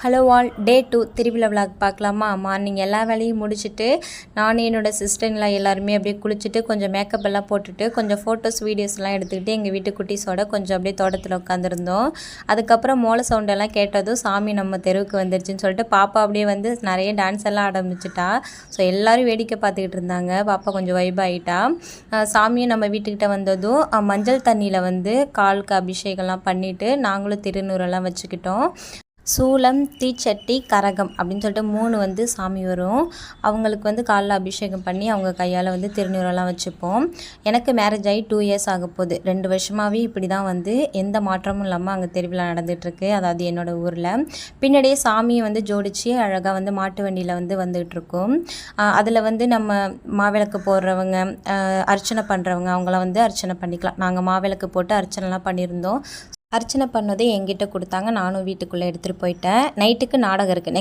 Hello all, டே 2 திருவிழா vlog பார்க்கலாமா? Morning எல்லா வேலையும் முடிச்சுட்டு நானும் என்னோடய சிஸ்டர்லாம் எல்லாருமே அப்படியே குளிச்சுட்டு கொஞ்சம் மேக்கப் எல்லாம் போட்டுட்டு கொஞ்சம் ஃபோட்டோஸ் வீடியோஸ்லாம் எடுத்துக்கிட்டு எங்கள் வீட்டு குட்டீஸோட கொஞ்சம் அப்படியே தோட்டத்தில் உட்காந்துருந்தோம். அதுக்கப்புறம் மோள சவுண்டெல்லாம் கேட்டதும் சாமி நம்ம தெருவுக்கு வந்துருச்சுன்னு சொல்லிட்டு பாப்பா அப்படியே வந்து நிறைய டான்ஸ் எல்லாம் ஆரம்பிச்சிட்டா. ஸோ எல்லோரும் வேடிக்கை பார்த்துக்கிட்டு இருந்தாங்க. பாப்பா கொஞ்சம் வைப் ஆகிட்டா. சாமியும் நம்ம வீட்டுக்கிட்ட வந்ததும் மஞ்சள் தண்ணியில் வந்து காலுக்கு அபிஷேகம்லாம் பண்ணிவிட்டு நாங்களும் திருநூறெல்லாம் வச்சுக்கிட்டோம். சூலம், தீச்சட்டி, கரகம் அப்படின்னு சொல்லிட்டு 3 வந்து சாமி வரும். அவங்களுக்கு வந்து காலைல அபிஷேகம் பண்ணி அவங்க கையால் வந்து திருநீரெல்லாம் வச்சுப்போம். எனக்கு மேரேஜ் ஆகி 2 இயர்ஸ் ஆக போகுது. 2 வருஷமாகவே இப்படி தான் வந்து எந்த மாற்றமும் இல்லாமல் அங்கே திருவிழா நடந்துகிட்ருக்கு. அதாவது என்னோடய ஊரில் பின்னாடியே சாமியை வந்து ஜோடித்து அழகாக வந்து மாட்டு வண்டியில் வந்து வந்துகிட்ருக்கோம். அதில் வந்து நம்ம மாவிளக்கு போடுறவங்க, அர்ச்சனை பண்ணுறவங்க அவங்களாம் வந்து அர்ச்சனை பண்ணிக்கலாம். நாங்கள் மாவிளக்கு போட்டு அர்ச்சனைலாம் பண்ணியிருந்தோம். அர்ச்சனை பண்ணதே என்கிட்ட கொடுத்தாங்க. நானும் வீட்டுக்குள்ளே எடுத்துகிட்டு போயிட்டேன். நைட்டுக்கு நாடகம் இருக்குது.